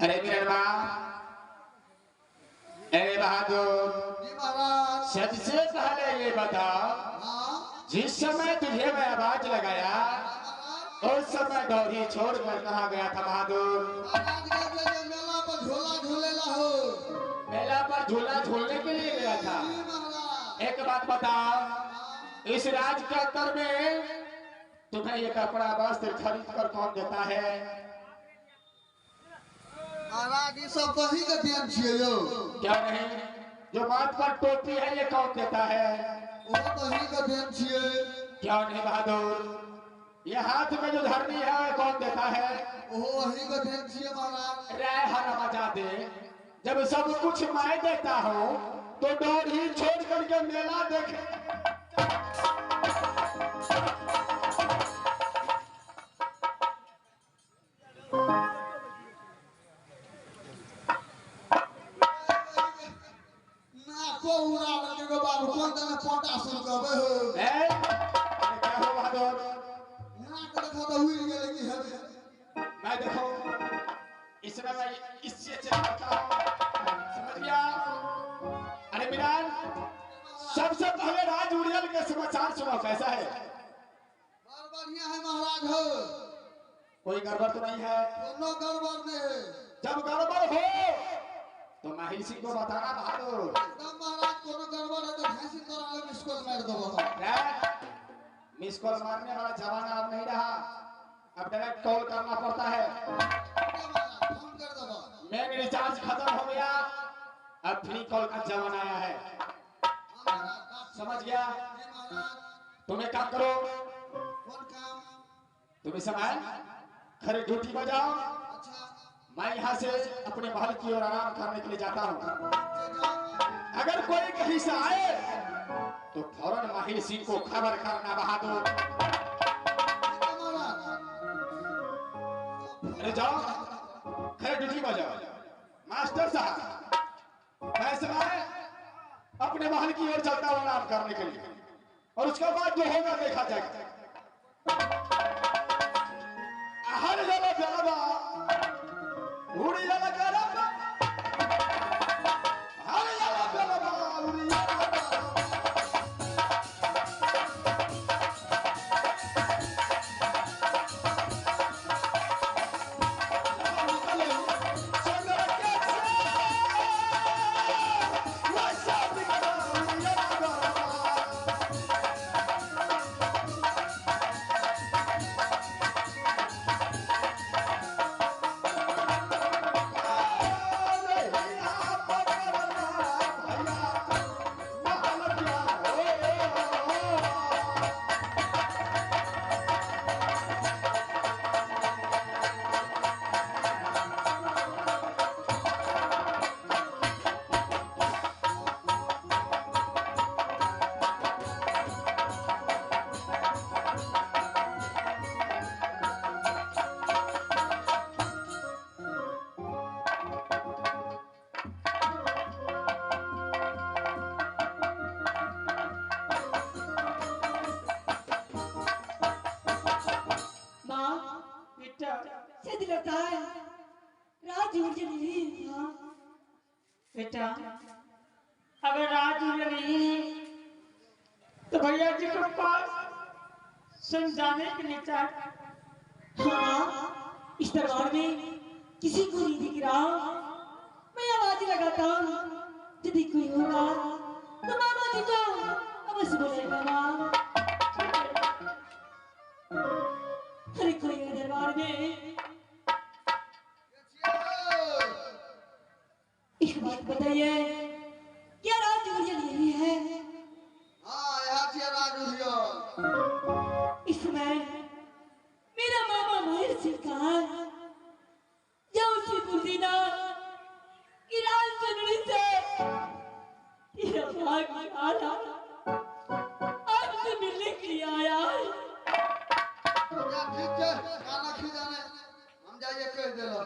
अरे मिरनवा, अरे बहादुर जी महाराज। सबसे पहले ये बता, जिस समय तुझे मैं आवाज लगाया उस समय डोरी छोड़कर कहाँ गया था बहादुर? मेला पर झूला झूलेला हो। मेला पर झूला झूलने के लिए गया था। एक बात बता, इस राज के अंदर में तुम्हें ये कपड़ा वस्त्र खरीद कर कौन देता है? महाराज ये सब वही का ध्यान छिए यो। क्या नहीं, जो माथ पर टोपी है ये कौन देता है? वो वही का ध्यान छिए। क्या नहीं बहादुर, ये हाथ में जो धरनी है कौन देता है? वो वही का ध्यान छिए महाराज। राय हरा बजा दे, जब सब कुछ मैं देता हूँ तो डोरी छोड़ करके मेला देखे। मैं देखो इसमें मैं इससे चलता हूँ, समझ गया? अरे मिरान, सबसे पहले राज उड़ियल के समाचार सुनो, कैसा है? बढ़िया है महाराज हो। कोई गड़बड़ तो नहीं है? कोनो गड़बड़ नहीं है। जब गड़बड़ हो तो महिल सिंह को बताना बहादुर। एकदम महाराज, कोनो गड़बड़ है तो भैंसी तरह ले मिस कॉल मार दो। मिस कॉल मारने वाला जमाना अब नहीं रहा, अब डायरेक्ट कॉल करना पड़ता है। फोन कर दो। मेन रिचार्ज खत्म हो गया, अब फ्री कॉल का जमाना आया है, समझ गया? तुम्हें काम करो। कौन काम? तुम्हें समय खरे ड्यूटी में जाओ। मैं यहाँ से अपने महल की ओर आराम करने के लिए जाता हूँ। अगर कोई कहीं से आए तो फौरन माहिर सिंह को खबर करना बहादुर। अरे जाओ, खरे ड्यूटी में जाओ। मास्टर साहब, मैं समय अपने महल की ओर चलता हूँ आराम करने के लिए, और उसके बाद जो होगा देखा जाएगा। हर जगह जलवा उड़ी जला जलवा, हर जगह जलवा उड़ी बेटा। अगर राजू नहीं तो भैया जी के पास समझाने के लिए चाहते। हाँ, इस दरबार में किसी को नहीं दिख रहा। मैं आवाज लगाता हूँ, यदि कोई होगा तो मामा जी को अवश्य बोलेगा माँ। अरे कोई है दरबार में? एक बात बताइए, क्या राज यही है? हाँ, यहाँ से राज इस समय मेरा मामा माहिर सिंह कहाँ है? जाओ उसे बोल देना कि राज चुनरी से तेरा भाग निकाला, आज से मिलने के लिए आया है। ठीक है, खाना खिलाने हम जाइए कह दे लो।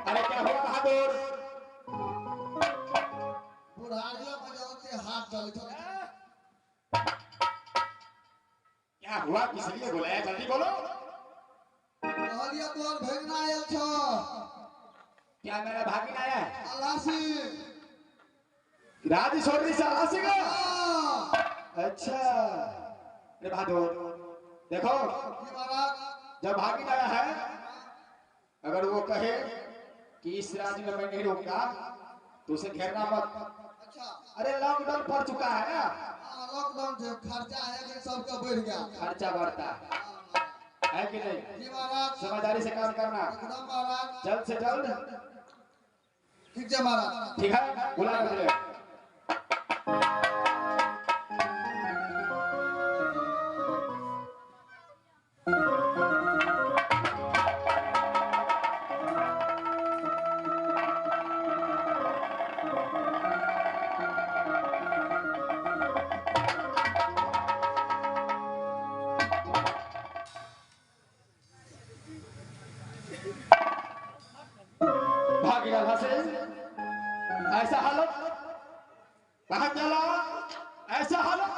अरे क्या हुआ बहादुर? बुढ़ारिया बजाते हाथ चल किस लिए बुलाया, जल्दी बोलो। कहलिया तोर भेगना आयल छ। क्या मेरा भागिन आया है? अलासी। राज सोरी से अलासी का? हाँ। अच्छा अरे बहादुर देखो, जी महाराज। जब भागिन आया है, अगर वो कहे कि इस राज्य में मैं नहीं रहूंगा तो उसे घेरना मत। अच्छा। अरे लॉकडाउन पड़ चुका है ना, हाँ, लॉकडाउन से खर्चा है कि सबका बढ़ गया। खर्चा बढ़ता है कि नहीं? जी महाराज। समझदारी से काम करना, एकदम महाराज। जल्द से जल्द। ठीक है महाराज। ठीक है, बुला मुझे। भागीरथ से ऐसा हालत, कहाँ चला ऐसा हालत?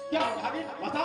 क्या हो भागी, बता।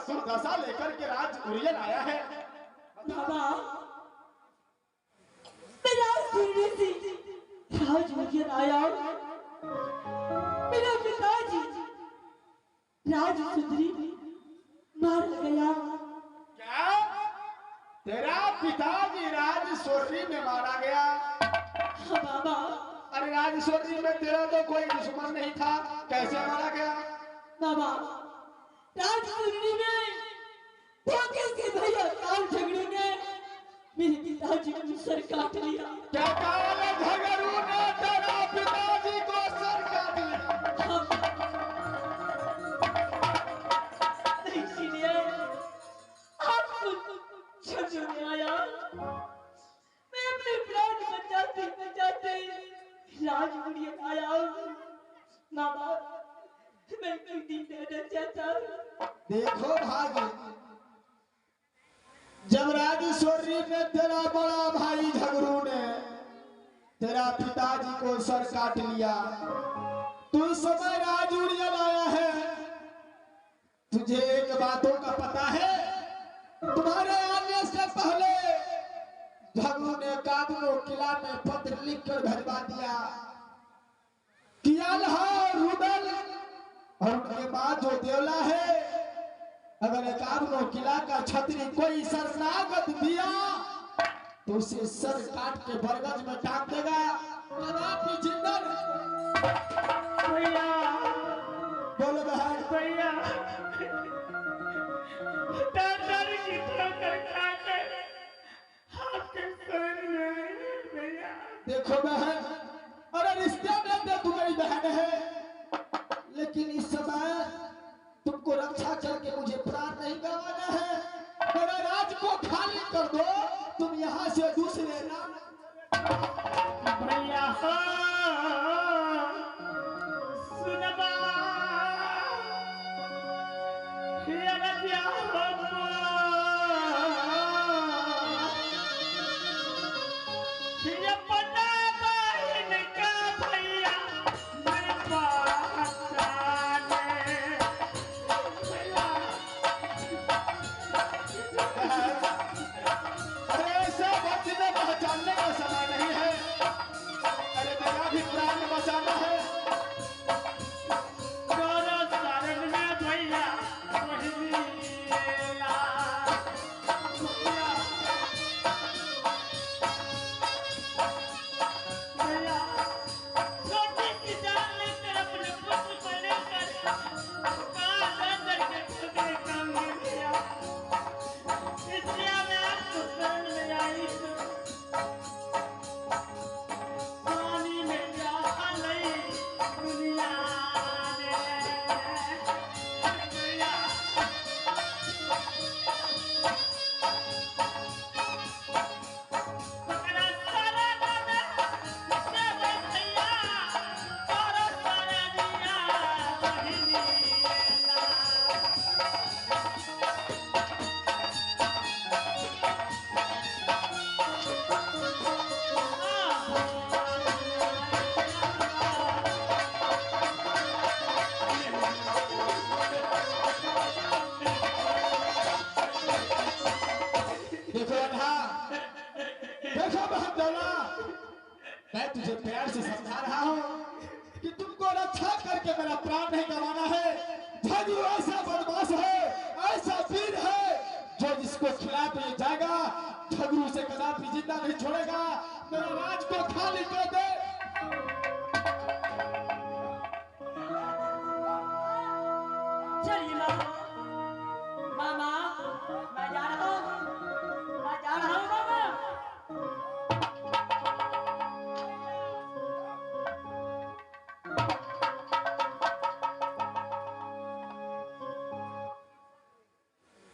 दुर्दशा लेकर के राज कुरियन आया है। बाबा मेरा राज कुरियन आया, मेरा पिताजी राज सुंदरी मार गया। क्या तेरा पिताजी राज सोरी में मारा गया? हाँ बाबा। अरे राज सोरी में तेरा तो कोई दुश्मन नहीं था, कैसे मारा गया? बाबा राज सुंदरी ने धोखे से भैया काल झगड़ू ने मेरे पिताजी को सर काट लिया। क्या काल झगड़ू ने तेरा पिताजी को सर काट लिया? इसीलिए आपको झगड़ू आया। मैं अपने प्राण बचाते बचाते राज कुरियन आया। बाबा मैं कुछ देना चाहता हूँ। देखो भागी, जब राजेश्वरी में तेरा बड़ा भाई झगड़ू ने तेरा पिताजी को सर काट लिया, तू इस समय राजूड़िया लाया है। तुझे एक बातों का पता है? तुम्हारे आने से पहले झगड़ू ने काबुलो किला में पत्र लिखकर भेजवा दिया कि अल्लाह रुदल और उनके बाद जो देवला है, अगर काबुलो किला का छतरी कोई शरणागत दिया तो उसे सर काट के बरगद में टांग देगा, कदापि जिंदा नहीं। भैया बोलो बहन। भैया डर की ठोकर खाकर आपके शरीर में भैया। देखो बहन, अरे रिश्ते में तो तुम्हारी बहन है, लेकिन इस समय तुमको रक्षा करके मुझे प्राण नहीं गंवाना है। मेरा राज को खाली कर दो, तुम यहाँ से दूसरे नाम भैया हो सुनबा ये रतिया हो ये पता बहन का भैया मेरे पहचाने भैया। अरे ऐसे वक्त में पहचानने का समय नहीं है। अरे मेरा भी प्राण बचाना है। दोनों शरण में भैया वही लीला। भैया छोटी सी जान लेकर अपने पुत्र को लेकर काला करके खुदे काम में लिया। इसलिए मैं आपको शरण में आई हूँ। पानी में जा लई दुनिया ने भैया। पकड़ा सारा दादा सब भैया और सारा दुनिया वही लीला। देखो अधा, देखो बहन दौला, मैं तुझे प्यार से समझा रहा हूँ कि तुमको रक्षा करके मेरा प्राण नहीं गंवाना है। झगड़ू ऐसा बदमाश है, ऐसा वीर है, जो जिसको खिला पे जाएगा झगड़ू से कदापि जिंदा नहीं छोड़ेगा। मेरा राज को खाली कर दे। चलिए मामा, मैं जा रहा हूँ, मैं जा रहा हूँ मामा।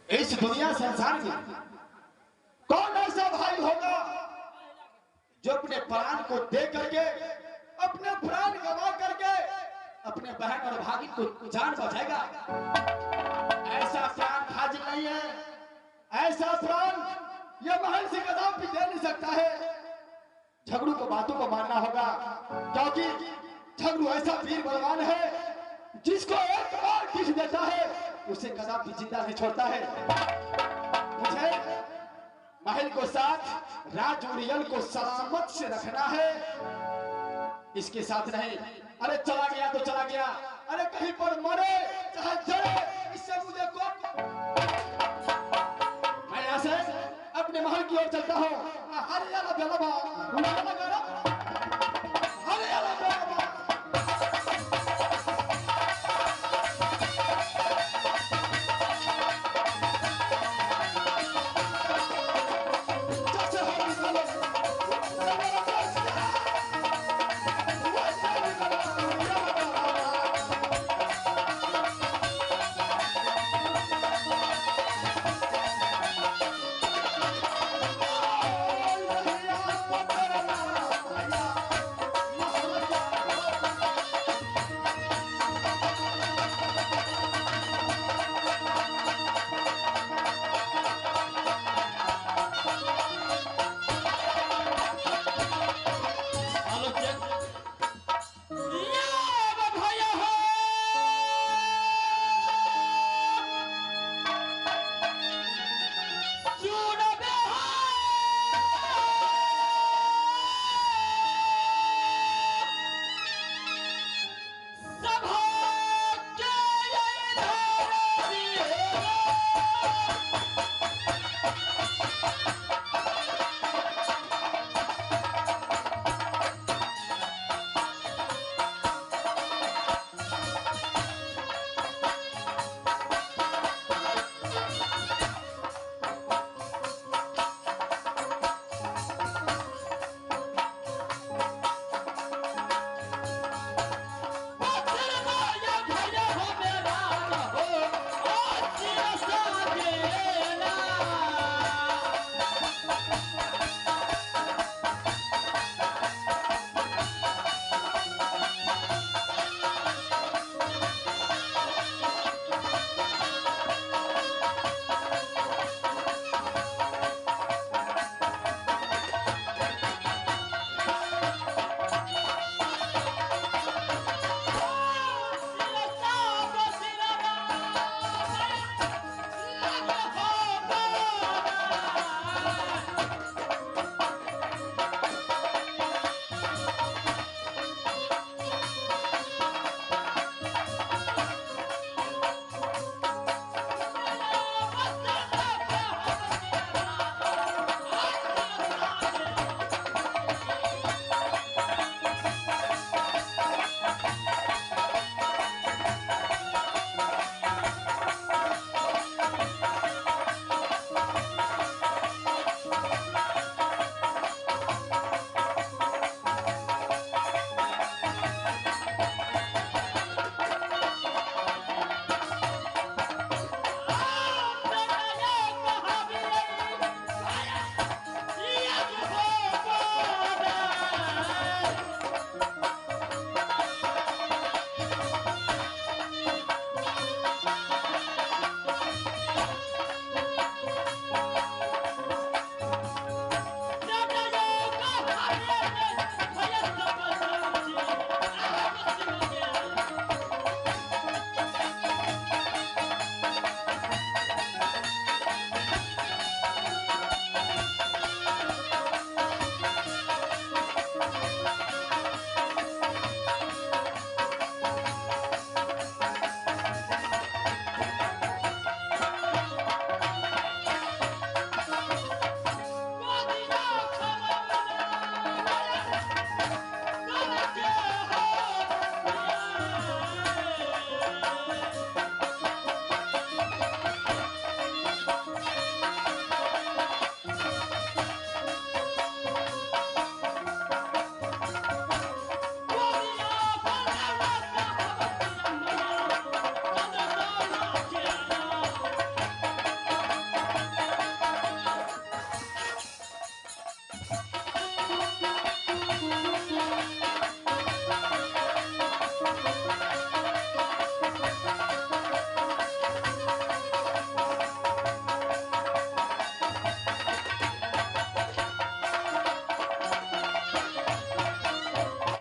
इस दुनिया संसार में कौन ऐसा भाई होगा जो अपने प्राण को दे करके, अपने प्राण गंवा करके अपने बहन और भागी को जान बचाएगा। ऐसा प्राण हाजिर नहीं है, ऐसा प्राण यह महल से कदापि दे नहीं सकता है। झगड़ू को बातों को मानना होगा, क्योंकि झगड़ू ऐसा वीर बलवान है, जिसको एक बार किस देता है उसे कदापि जिंदा नहीं छोड़ता है। मुझे महल को साथ, राज उड़ियल को सलामत से रखना है, इसके साथ नहीं। अरे चला गया तो चला गया, अरे कहीं पर मरे चाहे जले, इससे मुझे कौन। मैं यहाँ से अपने महल की ओर चलता हूँ। हरे अला बेलबा, हरे अला बेलबा।